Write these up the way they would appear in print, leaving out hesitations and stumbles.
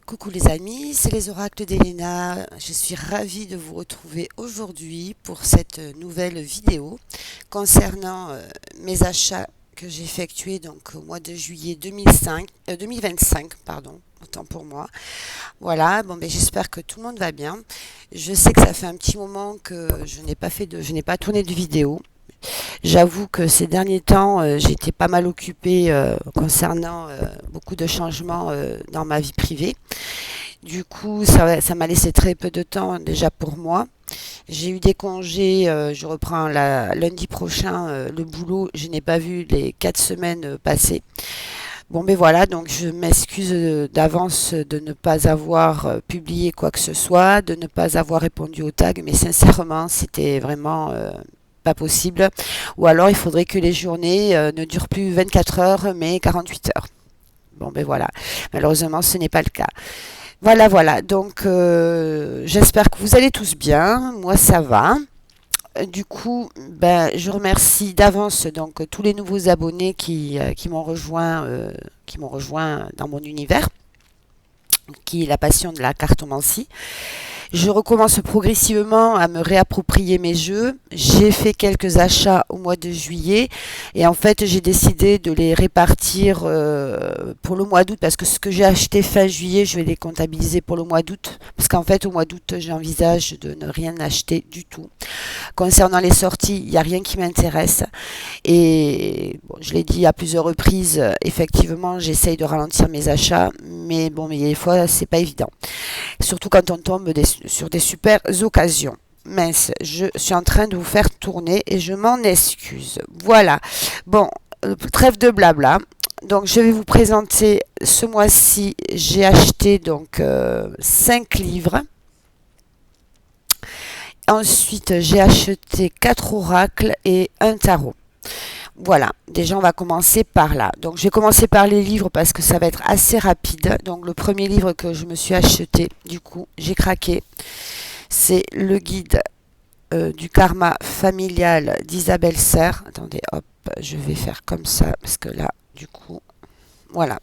Coucou les amis, c'est les oracles d'Elena. Je suis ravie de vous retrouver aujourd'hui pour cette nouvelle vidéo concernant mes achats que j'ai effectués donc au mois de juillet 2025, pardon, autant pour moi. Voilà, bon ben j'espère que tout le monde va bien. Je sais que ça fait un petit moment que je n'ai pas tourné de vidéo. J'avoue que ces derniers temps, j'étais pas mal occupée concernant beaucoup de changements dans ma vie privée. Du coup, ça m'a laissé très peu de temps déjà pour moi. J'ai eu des congés, je reprends lundi prochain le boulot. Je n'ai pas vu les 4 semaines passer. Bon, ben voilà, donc je m'excuse d'avance de ne pas avoir publié quoi que ce soit, de ne pas avoir répondu au tag, mais sincèrement, c'était vraiment pas possible. Ou alors, il faudrait que les journées ne durent plus 24 heures, mais 48 heures. Bon, ben voilà, malheureusement, ce n'est pas le cas. Voilà, voilà. Donc, j'espère que vous allez tous bien. Moi, ça va. Du coup, ben, je remercie d'avance donc tous les nouveaux abonnés qui m'ont rejoint dans mon univers, qui est la passion de la cartomancie. Je recommence progressivement à me réapproprier mes jeux. J'ai fait quelques achats au mois de juillet et en fait j'ai décidé de les répartir pour le mois d'août parce que ce que j'ai acheté fin juillet, je vais les comptabiliser pour le mois d'août parce qu'en fait au mois d'août j'envisage de ne rien acheter du tout. Concernant les sorties, il n'y a rien qui m'intéresse et bon, je l'ai dit à plusieurs reprises, effectivement j'essaye de ralentir mes achats mais des fois c'est pas évident. Surtout quand on tombe sur des super occasions. Mince, je suis en train de vous faire tourner et je m'en excuse. Voilà. Bon, trêve de blabla. Donc, je vais vous présenter ce mois-ci. J'ai acheté donc 5 livres. Ensuite, j'ai acheté 4 oracles et un tarot. Voilà, déjà on va commencer par là. Donc je vais commencer par les livres parce que ça va être assez rapide. Donc le premier livre que je me suis acheté, du coup, j'ai craqué. C'est le guide du karma familial d'Isabelle Serre. Attendez, hop, je vais faire comme ça parce que là, du coup, voilà,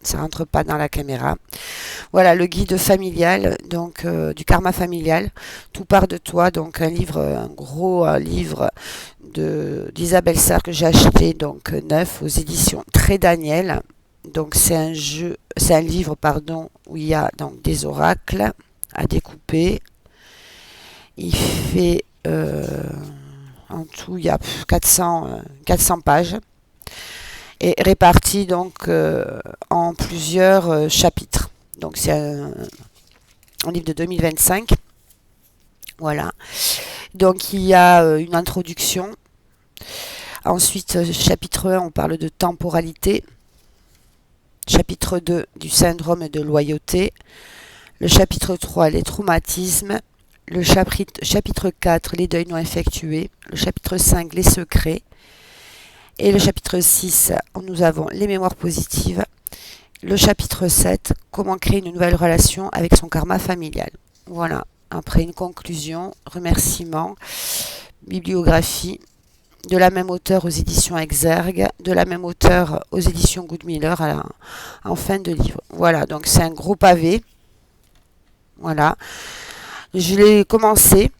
ça rentre pas dans la caméra. Voilà, le guide familial, donc du karma familial. Tout part de toi, donc un gros livre d'Isabelle Sarr que j'ai acheté donc neuf aux éditions Très Daniel. Donc c'est un livre pardon où il y a donc des oracles à découper. Il fait en tout il y a 400 pages et réparti donc en plusieurs chapitres. Donc c'est un livre de 2025. Voilà. Donc il y a une introduction. Ensuite, chapitre 1, on parle de temporalité. Chapitre 2, du syndrome de loyauté. Le chapitre 3, les traumatismes. Le chapitre 4, les deuils non effectués. Le chapitre 5, les secrets. Et le chapitre 6, nous avons les mémoires positives. Le chapitre 7, comment créer une nouvelle relation avec son karma familial. Voilà. Après une conclusion, remerciements, bibliographie, de la même auteure aux éditions Exergue, de la même auteure aux éditions Goodmiller en fin de livre. Voilà, donc c'est un gros pavé. Voilà. Je l'ai commencé.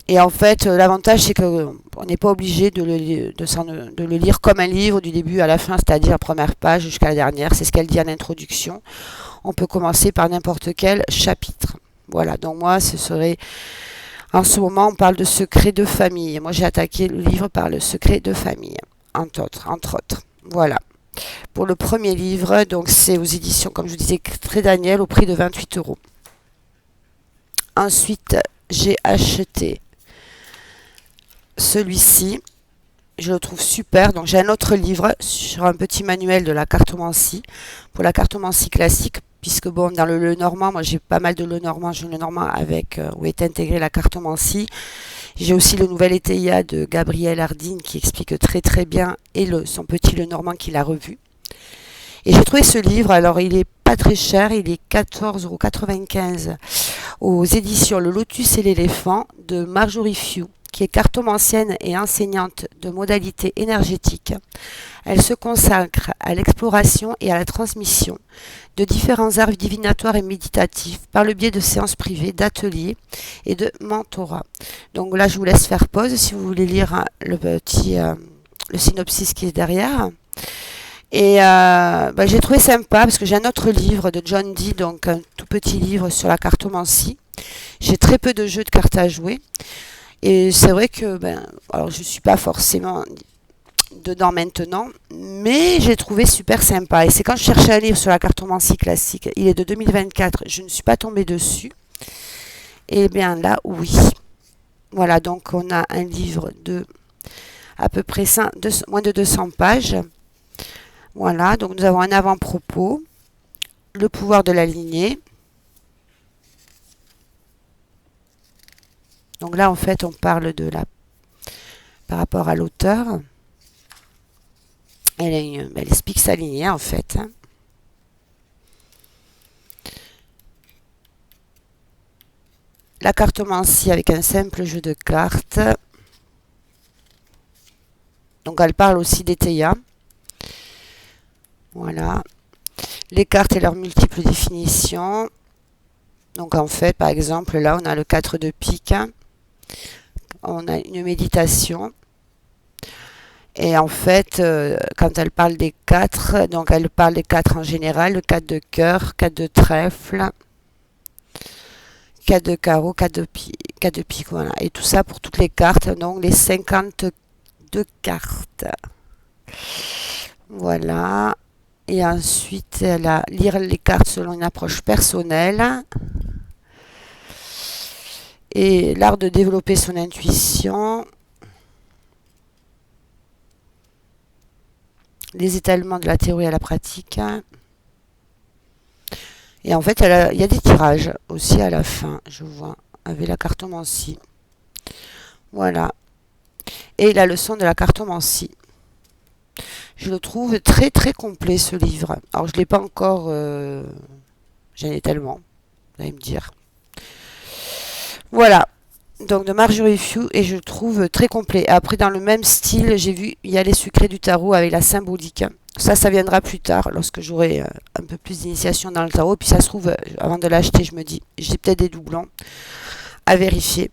Et en fait, l'avantage, c'est qu'on n'est pas obligé de le lire comme un livre du début à la fin, c'est-à-dire la première page jusqu'à la dernière. C'est ce qu'elle dit en introduction. On peut commencer par n'importe quel chapitre. Voilà, donc moi, ce serait... En ce moment, on parle de secret de famille. Moi, j'ai attaqué le livre par le secret de famille, entre autres. Voilà. Pour le premier livre, donc c'est aux éditions, comme je vous disais, Très Daniel, au prix de 28 euros. Ensuite, j'ai acheté celui-ci. Je le trouve super. Donc, j'ai un autre livre sur un petit manuel de la cartomancie, pour la cartomancie classique, puisque bon, dans le Lenormand, moi j'ai pas mal de Lenormand, j'ai le Lenormand avec où est intégrée la cartomancie. J'ai aussi le nouvel Étéia de Gabriel Hardin qui explique très très bien et son petit Lenormand qu'il a revu. Et j'ai trouvé ce livre, alors il est pas très cher, il est 14,95 € aux éditions Le Lotus et l'éléphant de Marjorie Few, qui est cartomancienne et enseignante de modalités énergétiques. Elle se consacre à l'exploration et à la transmission de différents arts divinatoires et méditatifs par le biais de séances privées, d'ateliers et de mentorat. Donc là, je vous laisse faire pause si vous voulez lire le synopsis qui est derrière. Et j'ai trouvé sympa parce que j'ai un autre livre de John Dee, donc un tout petit livre sur la cartomancie. J'ai très peu de jeux de cartes à jouer. Et c'est vrai que alors je ne suis pas forcément dedans maintenant, mais j'ai trouvé super sympa. Et c'est quand je cherchais un livre sur la cartomancie classique, il est de 2024, je ne suis pas tombée dessus. Et bien là, oui. Voilà, donc on a un livre de à peu près moins de 200 pages. Voilà, donc nous avons un avant-propos, le pouvoir de la lignée. Donc là, en fait, on parle par rapport à l'auteur. Elle explique sa lignée, en fait. La cartomancie avec un simple jeu de cartes. Donc elle parle aussi des théias. Voilà. Les cartes et leurs multiples définitions. Donc en fait, par exemple, là, on a le 4 de pique. On a une méditation. Et en fait, quand elle parle des 4, donc elle parle des 4 en général, le 4 de cœur, 4 de trèfle, 4 de carreau, 4 de pique, voilà. Et tout ça pour toutes les cartes, donc les 52 cartes. Voilà. Et ensuite, elle a lire les cartes selon une approche personnelle. Et l'art de développer son intuition. Les étalements de la théorie à la pratique. Et en fait, il y a des tirages aussi à la fin, je vois, avec la cartomancie. Voilà. Et la leçon de la cartomancie. Je le trouve très très complet ce livre. Alors je ne l'ai pas encore, j'en ai tellement, vous allez me dire. Voilà, donc de Marjorie Few, et je le trouve très complet. Après, dans le même style, j'ai vu, il y a les secrets du tarot avec la symbolique. Ça viendra plus tard, lorsque j'aurai un peu plus d'initiation dans le tarot. Puis ça se trouve, avant de l'acheter, je me dis, j'ai peut-être des doublons à vérifier.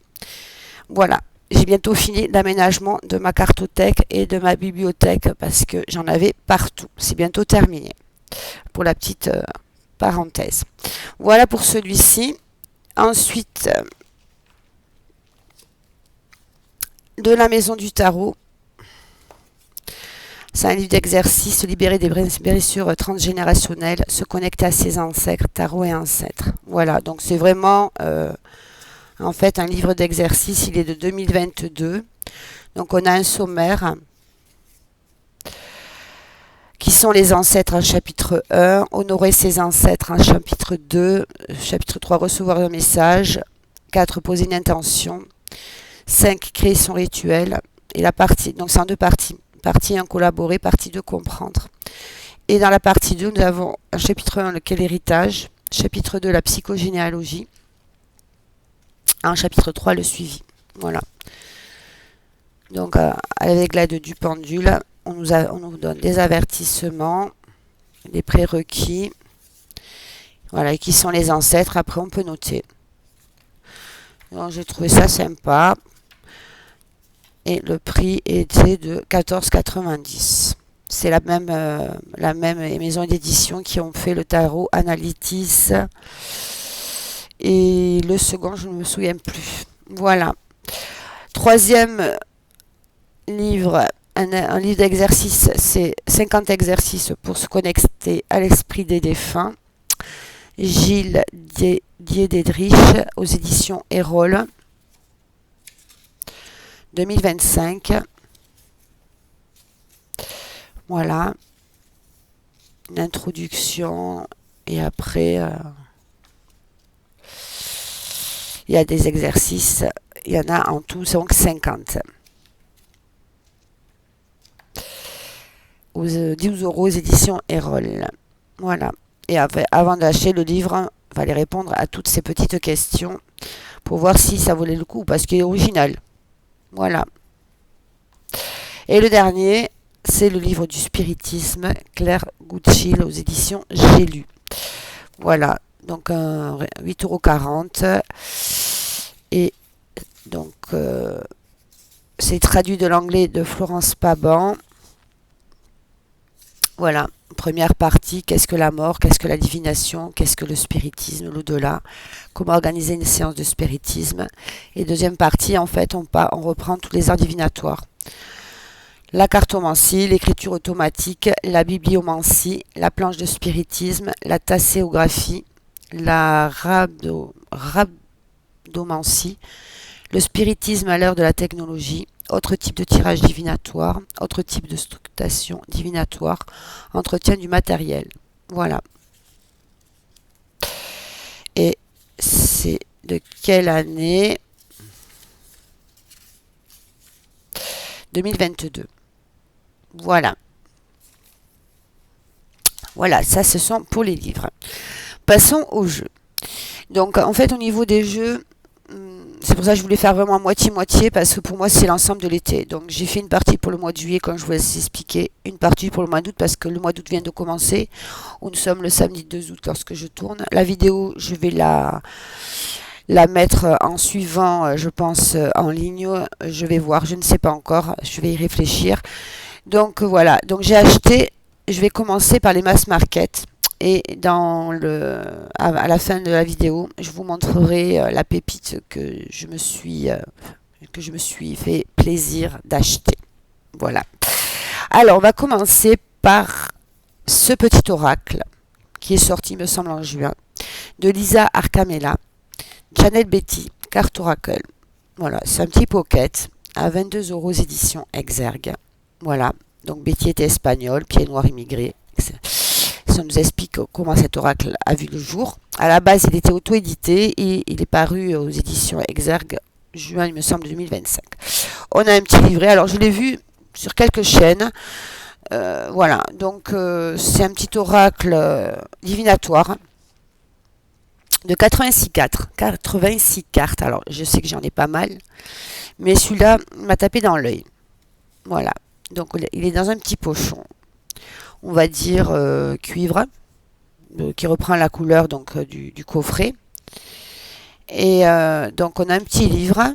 Voilà. J'ai bientôt fini l'aménagement de ma cartothèque et de ma bibliothèque parce que j'en avais partout. C'est bientôt terminé. Pour la petite parenthèse. Voilà pour celui-ci. Ensuite, de la Maison du Tarot. C'est un livre d'exercice, se libérer des blessures transgénérationnelles, se connecter à ses ancêtres, tarot et ancêtres. Voilà, donc c'est vraiment... en fait, un livre d'exercice, il est de 2022. Donc, on a un sommaire qui sont les ancêtres en chapitre 1, honorer ses ancêtres en chapitre 2, chapitre 3, recevoir un message, 4, poser une intention, 5, créer son rituel, et la partie, donc c'est en deux parties. Partie 1, collaborer, partie 2, comprendre. Et dans la partie 2, nous avons un chapitre 1, lequel est l'héritage, chapitre 2, la psychogénéalogie, en chapitre 3, le suivi. Voilà. Donc, avec l'aide du pendule, on nous donne des avertissements, des prérequis, voilà, qui sont les ancêtres. Après, on peut noter. Donc, j'ai trouvé ça sympa. Et le prix était de 14,90 €. C'est la même maison d'édition qui ont fait le tarot Analytis. Et le second, je ne me souviens plus. Voilà. Troisième livre, un livre d'exercice, c'est 50 exercices pour se connecter à l'esprit des défunts. Gilles Diedrich aux éditions Erol. 2025. Voilà. Une introduction. Et après... il y a des exercices, il y en a en tout donc 50. Aux 10 € aux éditions Erol. Voilà. Et avant d'acheter le livre, il fallait répondre à toutes ces petites questions pour voir si ça valait le coup, parce qu'il est original. Voilà. Et le dernier, c'est le livre du spiritisme, Claire Goodchill aux éditions J'ai lu. Voilà, donc 8,40 €. Et donc, c'est traduit de l'anglais de Florence Paban. Voilà, première partie, qu'est-ce que la mort, qu'est-ce que la divination, qu'est-ce que le spiritisme, l'au-delà, comment organiser une séance de spiritisme. Et deuxième partie, en fait, on reprend tous les arts divinatoires. La cartomancie, l'écriture automatique, la bibliomancie, la planche de spiritisme, la tasséographie, la rhabdomancie, le spiritisme à l'heure de la technologie, autre type de tirage divinatoire, autre type de structuration divinatoire, entretien du matériel. Voilà. Et c'est de quelle année? 2022. Voilà. Voilà, ça ce sont pour les livres. Passons aux jeux. Donc en fait au niveau des jeux, c'est pour ça que je voulais faire vraiment moitié-moitié parce que pour moi c'est l'ensemble de l'été. Donc j'ai fait une partie pour le mois de juillet comme je vous ai expliqué, une partie pour le mois d'août parce que le mois d'août vient de commencer. Nous sommes le samedi 2 août lorsque je tourne. La vidéo, je vais la mettre en suivant, je pense, en ligne. Je vais voir, je ne sais pas encore, je vais y réfléchir. Donc voilà, donc j'ai acheté, je vais commencer par les mass market. Et à la fin de la vidéo, je vous montrerai la pépite que je me suis fait plaisir d'acheter. Voilà. Alors, on va commencer par ce petit oracle qui est sorti, me semble, en juin, de Lisa Arcamella, Janet Betty, carte oracle. Voilà, c'est un petit pocket à 22 € édition Exergue. Voilà. Donc Betty était espagnole, pied noir immigré. Ça nous explique comment cet oracle a vu le jour. À la base, il était auto-édité et il est paru aux éditions Exergue, juin, il me semble, 2025. On a un petit livret. Alors, je l'ai vu sur quelques chaînes. Voilà, donc c'est un petit oracle divinatoire de 86 cartes. Alors, je sais que j'en ai pas mal, mais celui-là m'a tapé dans l'œil. Voilà, donc il est dans un petit pochon, on va dire cuivre, qui reprend la couleur donc du coffret. Et donc on a un petit livre.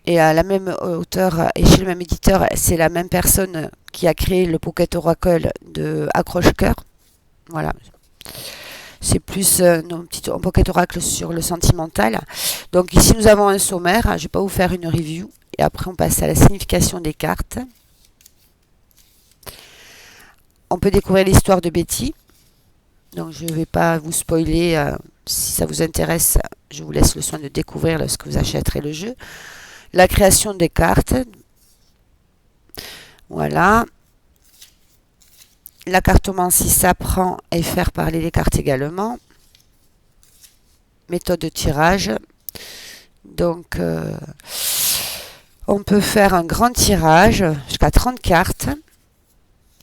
Et à la même auteur et chez le même éditeur, c'est la même personne qui a créé le Pocket Oracle de Accroche-Cœur. Voilà. C'est plus un Pocket Oracle sur le sentimental. Donc ici nous avons un sommaire. Je ne vais pas vous faire une review. Et après on passe à la signification des cartes. On peut découvrir l'histoire de Betty. Donc je ne vais pas vous spoiler. Si ça vous intéresse, je vous laisse le soin de découvrir lorsque vous achèterez le jeu. La création des cartes. Voilà. La cartomancie s'apprend et faire parler les cartes également. Méthode de tirage. Donc, on peut faire un grand tirage jusqu'à 30 cartes.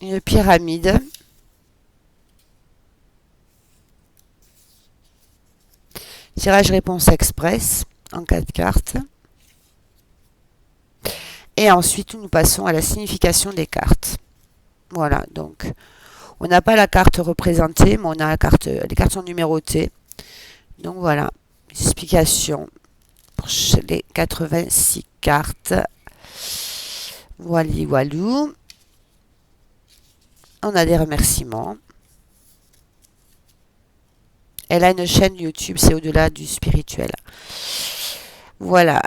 Une pyramide. Tirage réponse express en 4 cartes. Et ensuite, nous passons à la signification des cartes. Voilà, donc on n'a pas la carte représentée, mais on a les cartes sont numérotées. Donc voilà, explication pour les 86 cartes. Voili voilou. On a des remerciements. Elle a une chaîne YouTube, c'est au-delà du spirituel. Voilà.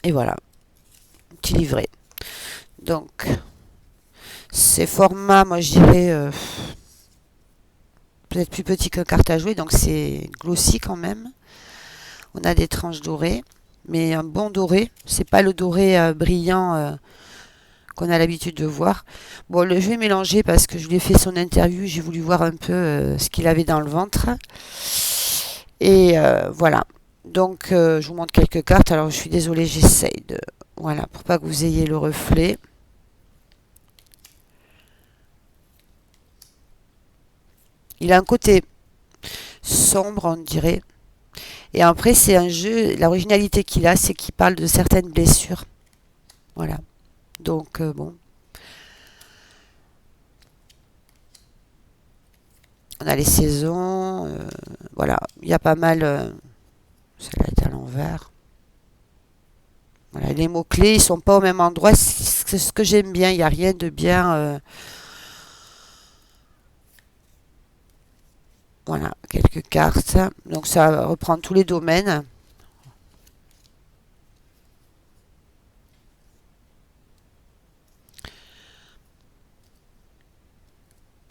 Et voilà, petit livret. Donc, c'est format, moi je dirais, peut-être plus petit qu'une carte à jouer, donc c'est glossy quand même. On a des tranches dorées, mais un bon doré, c'est pas le doré brillant qu'on a l'habitude de voir. Bon, le jeu est mélangé parce que je lui ai fait son interview, j'ai voulu voir un peu ce qu'il avait dans le ventre. Et voilà. Donc, je vous montre quelques cartes. Alors, je suis désolée, j'essaye de... Voilà, pour pas que vous ayez le reflet. Il a un côté sombre, on dirait. Et après, c'est un jeu, l'originalité qu'il a, c'est qu'il parle de certaines blessures. Voilà. Donc, bon. On a les saisons. Voilà. Il y a pas mal. Celle-là est à l'envers. Voilà. Les mots-clés, ils sont pas au même endroit. C'est ce que j'aime bien. Il n'y a rien de bien. Voilà. Quelques cartes. Donc, ça reprend tous les domaines.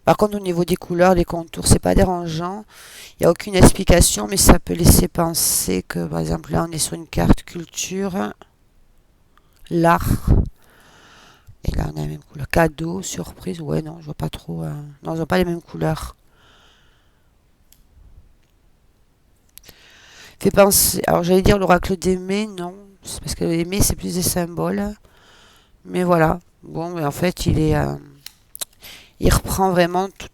Par contre, au niveau des couleurs, des contours, c'est pas dérangeant. Il n'y a aucune explication, mais ça peut laisser penser que, par exemple, là, on est sur une carte culture, l'art. Et là, on a la même couleur. Cadeau, surprise. Ouais, non, je vois pas trop. Non, ils n'ont pas les mêmes couleurs. Fait penser. Alors, j'allais dire l'oracle d'Aimé, non. C'est parce que Aimé, c'est plus des symboles. Mais voilà. Bon, mais en fait, il reprend vraiment tout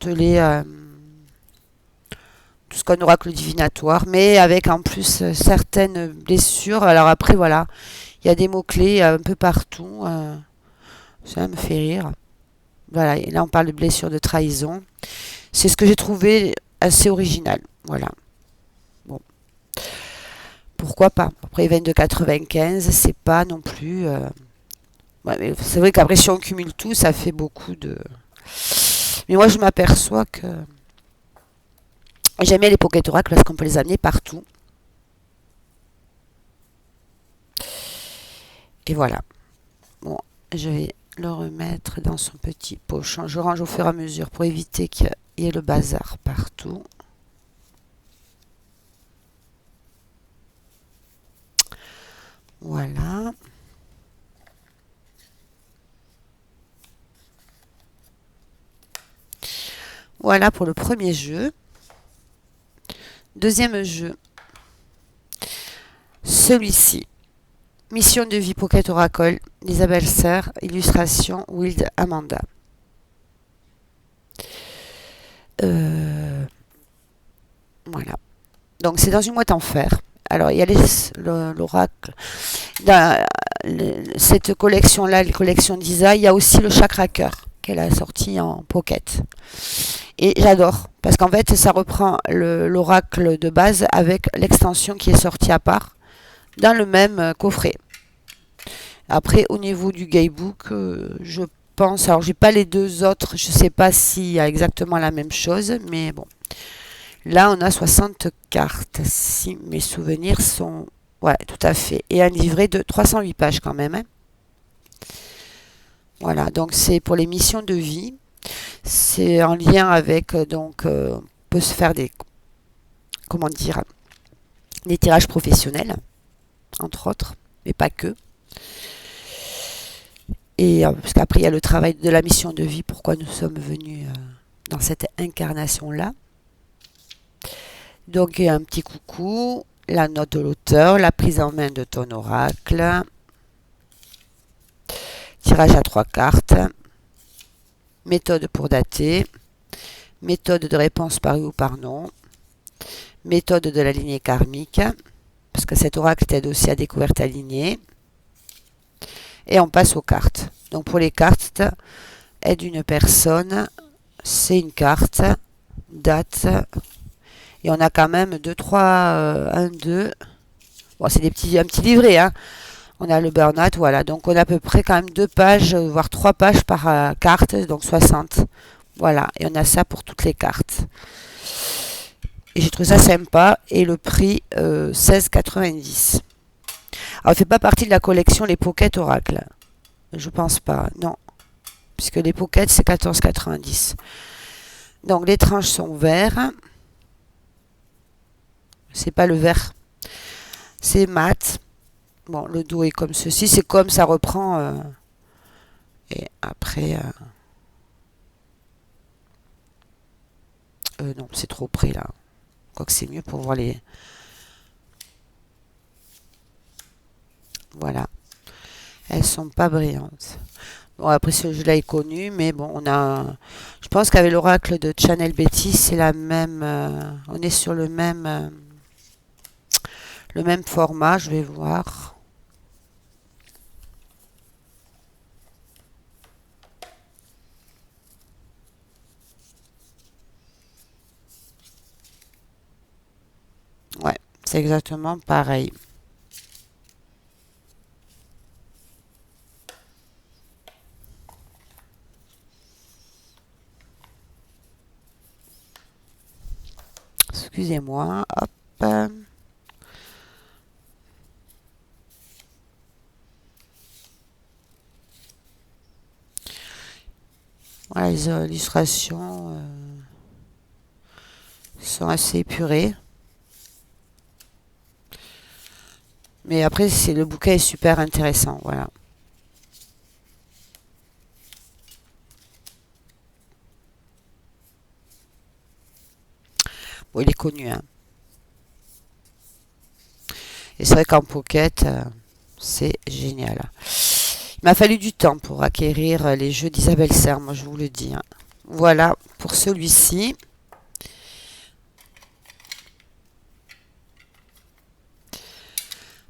ce qu'un oracle divinatoire, mais avec en plus certaines blessures. Alors après, voilà, il y a des mots-clés un peu partout. Ça me fait rire. Voilà, et là on parle de blessures de trahison. C'est ce que j'ai trouvé assez original. Voilà. Bon, pourquoi pas. Après 22,95, c'est pas non plus. Ouais, mais c'est vrai qu'après, si on cumule tout, ça fait beaucoup de. Mais moi, je m'aperçois que j'aime bien les pocket oracles parce qu'on peut les amener partout. Et voilà. Bon, je vais le remettre dans son petit pochon. Je range au fur et à mesure pour éviter qu'il y ait le bazar partout. Voilà. Voilà pour le premier jeu. Deuxième jeu. Celui-ci. Mission de vie Pocket Oracle d'Isabelle Serre, illustration Wild Amanda. Voilà. Donc c'est dans une boîte en fer. Alors il y a l'oracle. Dans cette collection-là, les collections d'Isa, il y a aussi le chakra cœur qu'elle a sorti en pocket. Et j'adore, parce qu'en fait ça reprend l'oracle de base avec l'extension qui est sortie à part dans le même coffret. Après, au niveau du guidebook, je pense, alors j'ai pas les deux autres, je sais pas s'il y a exactement la même chose, mais bon. Là, on a 60 cartes, si mes souvenirs sont. Ouais, tout à fait. Et un livret de 308 pages quand même, hein. Voilà, donc c'est pour les missions de vie. C'est en lien avec, donc, on peut se faire comment dire, des tirages professionnels, entre autres, mais pas que. Et parce qu'après, il y a le travail de la mission de vie, pourquoi nous sommes venus dans cette incarnation-là. Donc, il y a un petit coucou, la note de l'auteur, la prise en main de ton oracle, tirage à 3 cartes, méthode pour dater, méthode de réponse par oui ou par non, méthode de la lignée karmique, parce que cet oracle t'aide aussi à découvrir ta lignée. Et on passe aux cartes. Donc pour les cartes, aide une personne, c'est une carte, date, et on a quand même 2, 3, 1, 2. Bon, c'est un petit livret, hein. On a le burn-out, voilà. Donc on a à peu près quand même 2 pages, voire 3 pages par carte, donc 60. Voilà, et on a ça pour toutes les cartes. Et j'ai trouvé ça sympa, et le prix 16,90. Alors, il ne fait pas partie de la collection Les Pocket Oracle. Je pense pas, non. Puisque les Pockets, c'est 14,90. Donc, les tranches sont verts. C'est pas le vert. C'est mat. Bon, le dos est comme ceci. C'est comme ça reprend. Et après... non, c'est trop près, là. Quoique c'est mieux pour voir les... Voilà. Elles sont pas brillantes. Bon, après ce jeu-là est connu, mais bon, je pense qu'avec l'oracle de Channel Betty, c'est la même. On est sur le même format. Je vais voir. Ouais, c'est exactement pareil. Excusez-moi. Hop. Voilà, les illustrations sont assez épurées. Mais après, le bouquet est super intéressant. Voilà. Bon, il est connu, hein. Et c'est vrai qu'en pocket, c'est génial. Il m'a fallu du temps pour acquérir les jeux d'Isabelle Serre, moi je vous le dis, hein. Voilà pour celui-ci.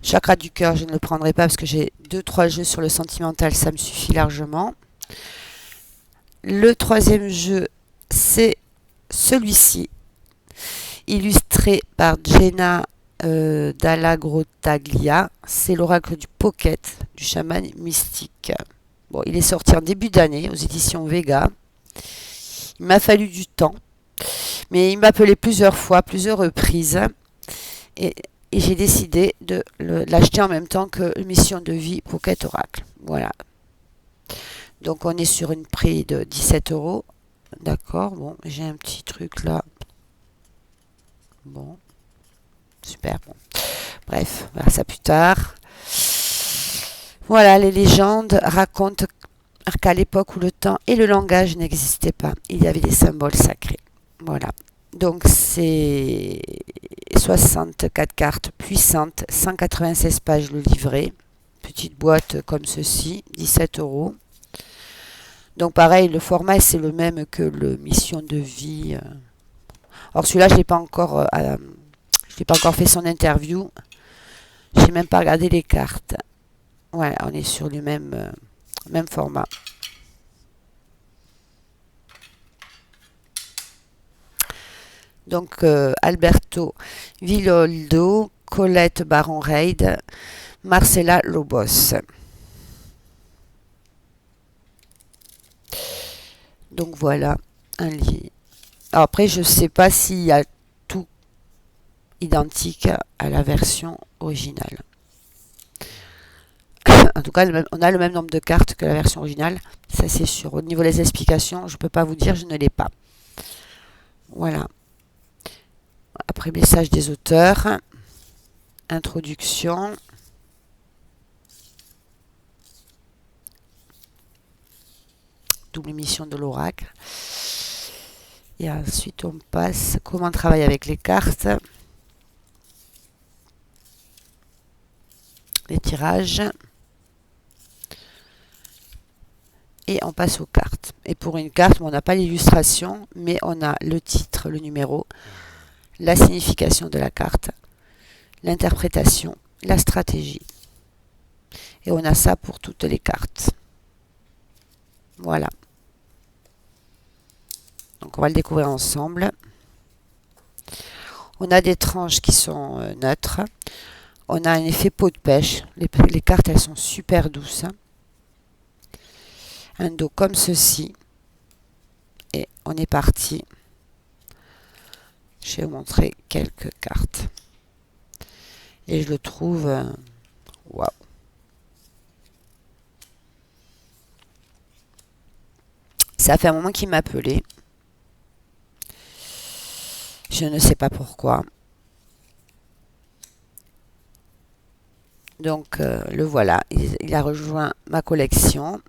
Chakra du cœur, je ne le prendrai pas parce que j'ai 2-3 jeux sur le sentimental, ça me suffit largement. Le troisième jeu, c'est celui-ci, illustré par Jenna Dalla Grottaglia. C'est l'oracle du pocket du chaman mystique. Bon, il est sorti en début d'année aux éditions Vega. Il m'a fallu du temps, mais il m'appelait plusieurs fois, plusieurs reprises, et, et j'ai décidé de l'acheter en même temps que Mission de vie Pocket Oracle. Voilà. Donc on est sur une prix de 17 euros. D'accord, bon, j'ai un petit truc là. Bon, super, bon. Bref, on verra ça plus tard. Voilà, les légendes racontent qu'à l'époque où le temps et le langage n'existaient pas, il y avait des symboles sacrés. Voilà. Donc c'est 64 cartes puissantes, 196 pages le livret. Petite boîte comme ceci, 17 euros. Donc pareil, le format c'est le même que le mission de vie. Alors celui-là, je n'ai pas encore fait son interview. J'ai même pas regardé les cartes. Voilà, on est sur le même format. Donc Alberto Villoldo, Colette Baron-Reid, Marcela Lobos. Donc voilà, un lit. Après, je ne sais pas s'il y a tout identique à la version originale. En tout cas, on a le même nombre de cartes que la version originale. Ça, c'est sûr. Au niveau des explications, je ne peux pas vous dire, je ne l'ai pas. Voilà. Après, message des auteurs. Introduction. Double mission de l'oracle. Et ensuite, on passe comment travailler avec les cartes. Les tirages. Et on passe aux cartes. Et pour une carte, on n'a pas l'illustration, mais on a le titre, le numéro, la signification de la carte, l'interprétation, la stratégie. Et on a ça pour toutes les cartes. Voilà. Donc on va le découvrir ensemble. On a des tranches qui sont neutres. On a un effet peau de pêche. Les cartes, elles sont super douces. Un dos comme ceci. Et on est parti. Je vais vous montrer quelques cartes. Et je le trouve... waouh. Ça fait un moment qu'il m'appelait. Je ne sais pas pourquoi. Donc le voilà, il a rejoint ma collection.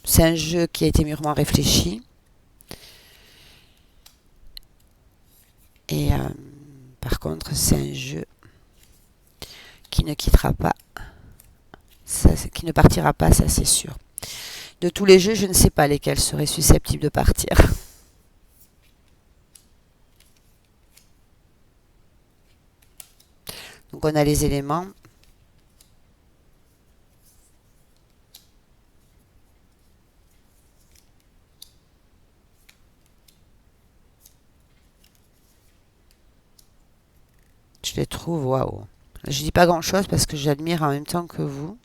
C'est un jeu qui a été mûrement réfléchi. Et par contre, c'est un jeu qui ne quittera pas. Ça, qui ne partira pas, ça c'est sûr. De tous les jeux, je ne sais pas lesquels seraient susceptibles de partir. Donc on a les éléments. Je les trouve, waouh. Je dis pas grand chose parce que j'admire en même temps que vous.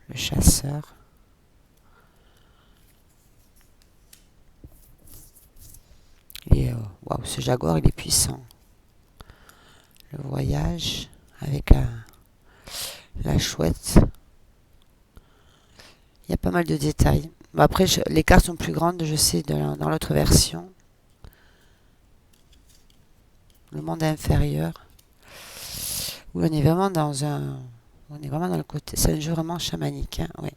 Le chasseur. Et waouh, ce jaguar, il est puissant. Le voyage avec la chouette. Il y a pas mal de détails. Bon, après, les cartes sont plus grandes, je sais, dans l'autre version. Le monde inférieur. Où on est vraiment dans un... On est vraiment dans le côté... C'est un jeu vraiment chamanique, hein, ouais.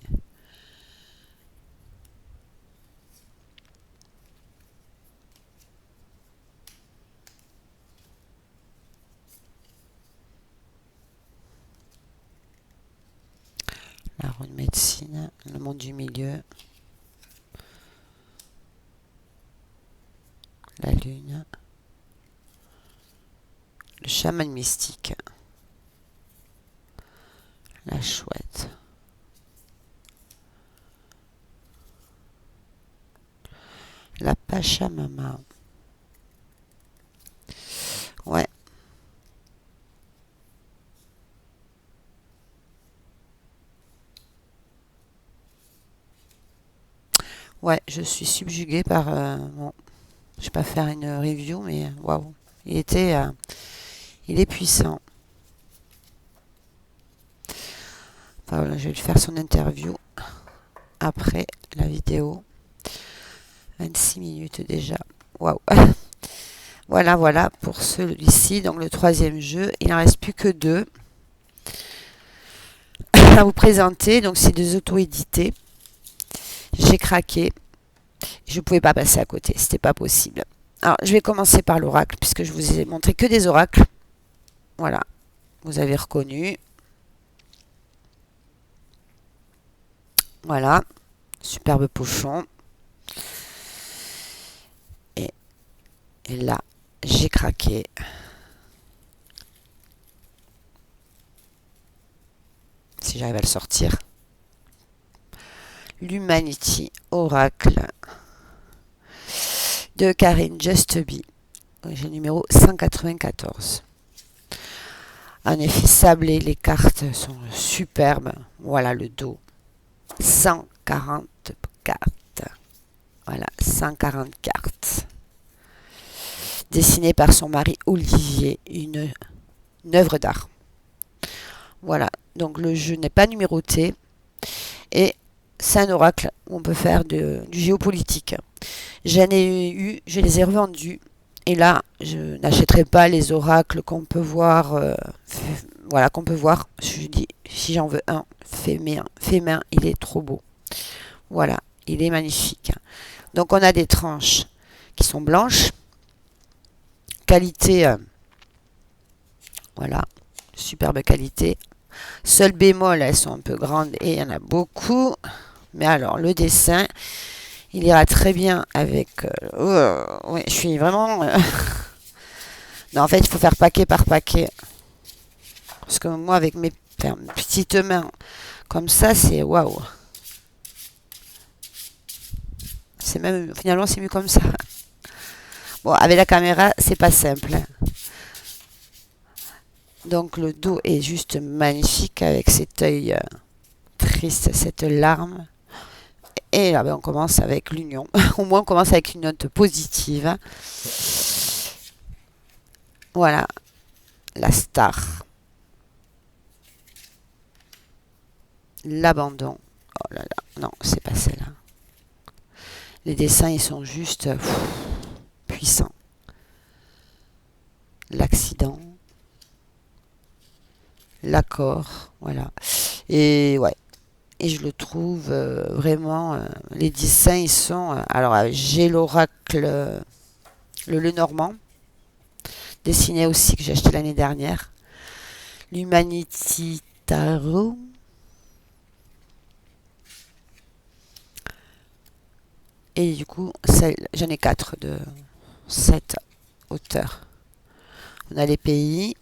La roue de médecine, le monde du milieu, la lune, le chaman mystique, la chouette, la Pachamama. Ouais. Ouais, je suis subjuguée par... bon, je vais pas faire une review, mais waouh. Il est puissant. Enfin, voilà, je vais lui faire son interview après la vidéo. 26 minutes déjà. Waouh. Voilà, voilà pour celui-ci. Donc le troisième jeu. Il n'en reste plus que deux à vous présenter. Donc c'est des auto-édités. J'ai craqué. Je ne pouvais pas passer à côté. C'était pas possible. Alors je vais commencer par l'oracle puisque je vous ai montré que des oracles. Voilà. Vous avez reconnu. Voilà. Superbe pochon. Et là, j'ai craqué. Si j'arrive à le sortir. L'Humanity Oracle de Karine Justby. J'ai le numéro 194. En effet sablé, les cartes sont superbes. Voilà le dos. 140 cartes. Voilà, 140 cartes. Dessinée par son mari Olivier, une œuvre d'art. Voilà, donc le jeu n'est pas numéroté et c'est un oracle où on peut faire du géopolitique. J'en ai eu, je les ai revendus et là, je n'achèterai pas les oracles qu'on peut voir. Voilà, qu'on peut voir. Je dis, si j'en veux un, fait main, il est trop beau. Voilà, il est magnifique. Donc on a des tranches qui sont blanches. Qualité, voilà, superbe qualité. Seul bémol, elles sont un peu grandes et il y en a beaucoup. Mais alors, le dessin, il ira très bien avec... ouais, je suis vraiment... non, en fait, il faut faire paquet par paquet. Parce que moi, avec mes petites mains, comme ça, c'est waouh. C'est même... Finalement, c'est mieux comme ça. Bon, avec la caméra, c'est pas simple. Donc, le dos est juste magnifique avec cet œil triste, cette larme. Et là, ben, on commence avec l'union. Au moins, on commence avec une note positive. Voilà, la star. L'abandon. Oh là là, non, c'est pas celle-là. Les dessins, ils sont juste puissants. L'accident. L'accord. Voilà. Et ouais. Et je le trouve vraiment... les dessins, ils sont... alors, j'ai l'oracle, le Lenormand, dessiné aussi, que j'ai acheté l'année dernière. L'Humanity Tarot. Et du coup, j'en ai 4 de cet auteur. On a les pays.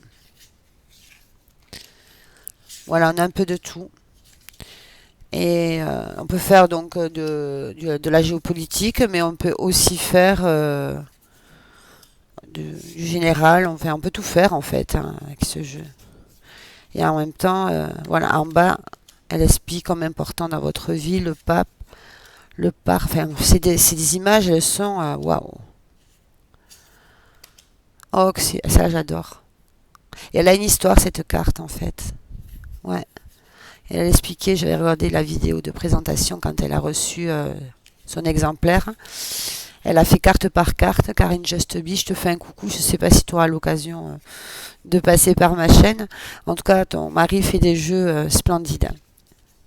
Voilà, on a un peu de tout. Et on peut faire donc de la géopolitique, mais on peut aussi faire du général. Enfin, on peut tout faire en fait hein, avec ce jeu. Et en même temps, voilà, en bas, elle explique comme important dans votre vie le pape, le par. Enfin, c'est des images, elles sont waouh. Oh, ça j'adore. Et elle a une histoire cette carte en fait. Ouais. Et elle expliquait, j'avais regardé la vidéo de présentation quand elle a reçu son exemplaire. Elle a fait carte par carte. Karine Just Be, je te fais un coucou. Je ne sais pas si tu auras l'occasion de passer par ma chaîne. En tout cas, ton mari fait des jeux splendides.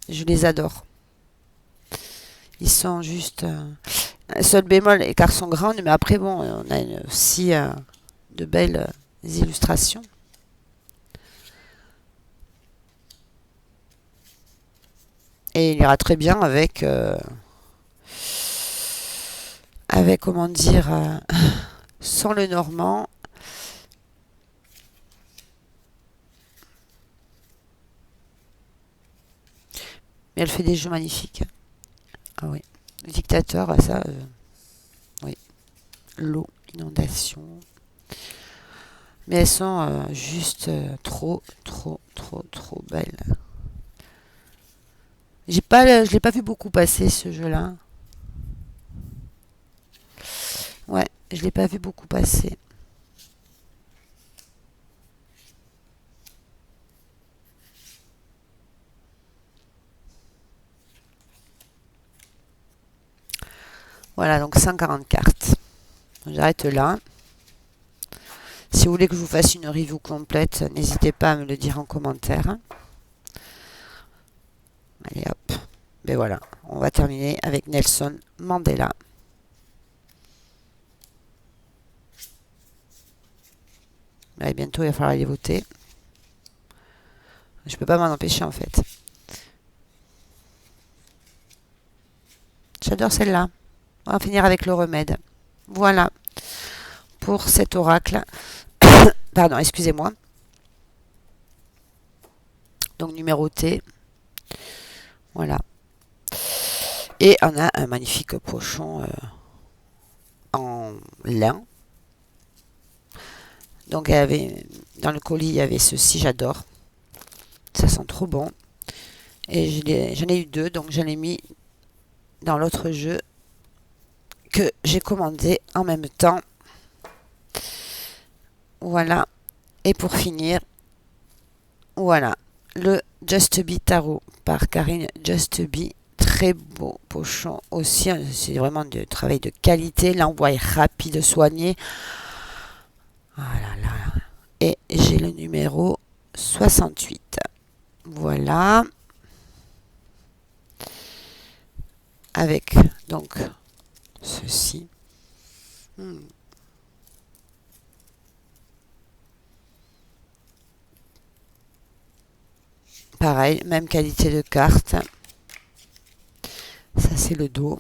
Je les adore. Ils sont juste... un seul bémol, les cartes sont grandes, mais après, bon, on a aussi de belles illustrations. Et il ira très bien avec comment dire, sans le normand. Mais elle fait des jeux magnifiques. Ah oui. Le dictateur, ça, oui. L'eau, inondation. Mais elles sont juste trop, trop, trop, trop belles. Je l'ai pas vu beaucoup passer ce jeu-là. Ouais, je l'ai pas vu beaucoup passer. Voilà, donc 140 cartes. J'arrête là. Si vous voulez que je vous fasse une review complète, n'hésitez pas à me le dire en commentaire. Allez hop. Ben voilà, on va terminer avec Nelson Mandela. Allez, bientôt il va falloir aller voter. Je peux pas m'en empêcher en fait. J'adore celle-là. On va finir avec le remède. Voilà pour cet oracle. Pardon, excusez-moi. Donc numéroté. Voilà. Et on a un magnifique pochon en lin. Donc dans le colis, il y avait ceci, j'adore. Ça sent trop bon. Et j'en ai eu 2, donc j'en ai mis dans l'autre jeu que j'ai commandé en même temps. Voilà. Et pour finir, voilà, le Just Be Tarot par Karine Just Be. Très beau pochon aussi. C'est vraiment du travail de qualité. L'envoi est rapide, soigné. Voilà, là. Et j'ai le numéro 68. Voilà. Avec donc ceci. Pareil, même qualité de carte. Ça c'est le dos.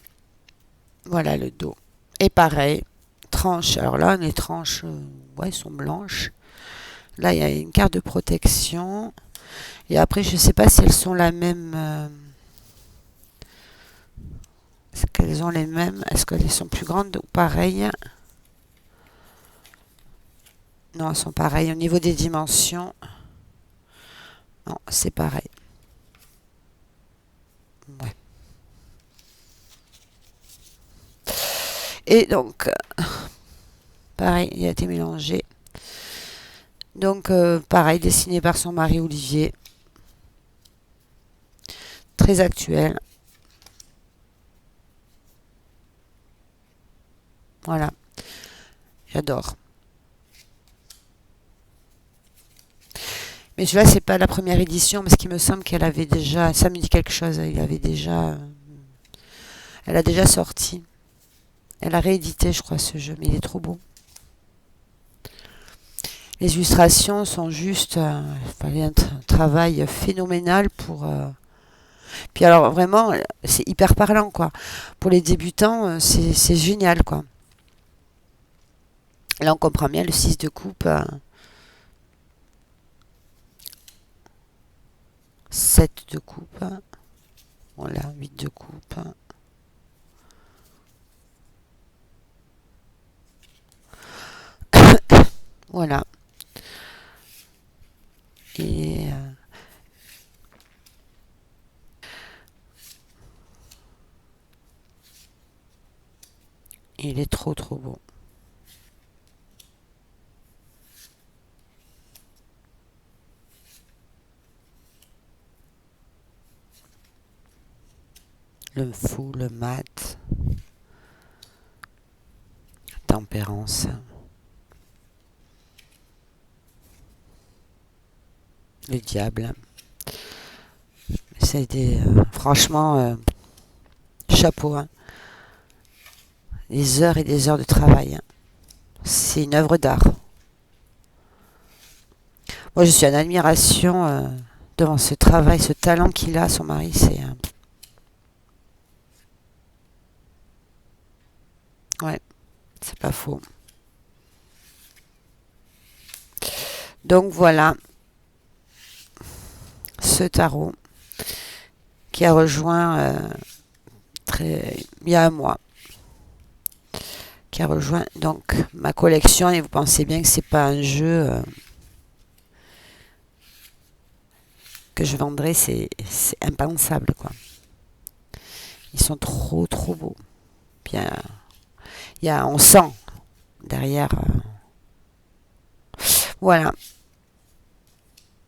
Voilà le dos. Et pareil, tranche. Alors là, les tranches, ouais, sont blanches. Là, il y a une carte de protection. Et après, je ne sais pas si elles sont la même. Est-ce qu'elles ont les mêmes? Est-ce qu'elles sont plus grandes ou pareilles? Non, elles sont pareilles. Au niveau des dimensions, non, c'est pareil. Ouais. Et donc, pareil, il a été mélangé. Donc, pareil, dessiné par son mari Olivier. Très actuel. Voilà. J'adore. Mais celui-là, c'est pas la première édition, parce qu'il me semble qu'elle avait déjà... Ça me dit quelque chose. Elle a déjà sorti. Elle a réédité, je crois, ce jeu. Mais il est trop beau. Les illustrations sont juste... il fallait un travail phénoménal pour Puis alors vraiment, c'est hyper parlant, quoi. Pour les débutants, c'est génial, quoi. Là, on comprend bien le 6 de coupe, 7 de coupe, voilà, 8 de coupe. Voilà. Et il est trop trop beau. Le fou, le mat, tempérance, le diable. C'est des, franchement, chapeau, hein. Des heures et des heures de travail, hein. C'est une œuvre d'art. Moi, je suis en admiration devant ce travail, ce talent qu'il a, son mari. Ouais, c'est pas faux. Donc voilà, ce tarot qui a rejoint il y a un mois, qui a rejoint donc ma collection. Et vous pensez bien que c'est pas un jeu que je vendrais, c'est impensable, quoi. Ils sont trop trop beaux. Bien, on sent derrière. Voilà,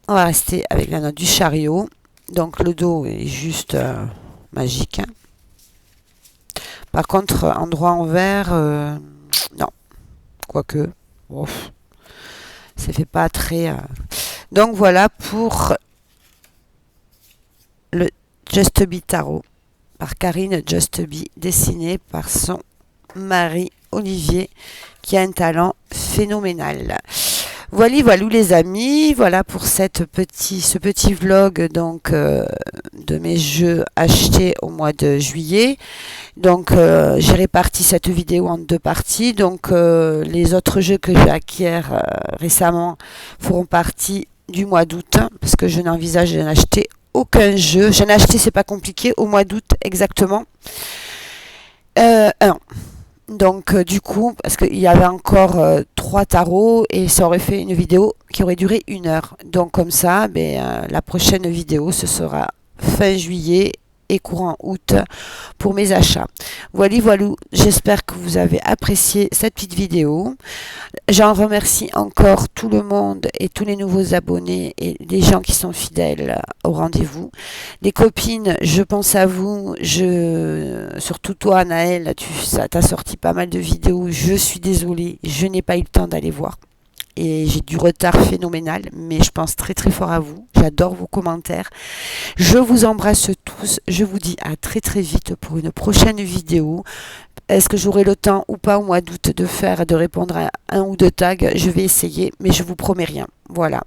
on va rester avec la note du chariot. Donc le dos est juste magique, hein. Par contre, endroit en vert, non, quoique, ouf, ça fait pas très. Donc voilà pour le Just Be Tarot par Karine Just Be, dessiné par son mari Olivier, qui a un talent phénoménal. Voilà, voilà les amis, voilà pour ce petit vlog donc de mes jeux achetés au mois de juillet. Donc j'ai réparti cette vidéo en deux parties. Donc les autres jeux que j'ai acquis récemment feront partie du mois d'août, hein, parce que je n'envisage de n'acheter aucun jeu. J'en ai acheté, c'est pas compliqué, au mois d'août exactement. Un. Donc du coup, parce qu'il y avait encore trois tarots et ça aurait fait une vidéo qui aurait duré 1 heure. Donc comme ça, la prochaine vidéo, ce sera fin juillet et courant août pour mes achats. Voilà, voilà, j'espère que vous avez apprécié cette petite vidéo. J'en remercie encore tout le monde et tous les nouveaux abonnés et les gens qui sont fidèles au rendez-vous. Les copines, je pense à vous. Surtout toi, Naël, ça t'a sorti pas mal de vidéos. Je suis désolée, je n'ai pas eu le temps d'aller voir. Et j'ai du retard phénoménal, mais je pense très très fort à vous. J'adore vos commentaires. Je vous embrasse tous. Je vous dis à très très vite pour une prochaine vidéo. Est-ce que j'aurai le temps ou pas au mois d'août de répondre à 1 ou 2 tags? Je vais essayer, mais je vous promets rien. Voilà.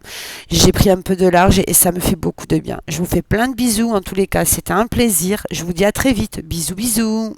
J'ai pris un peu de large et ça me fait beaucoup de bien. Je vous fais plein de bisous en tous les cas. C'était un plaisir. Je vous dis à très vite. Bisous, bisous.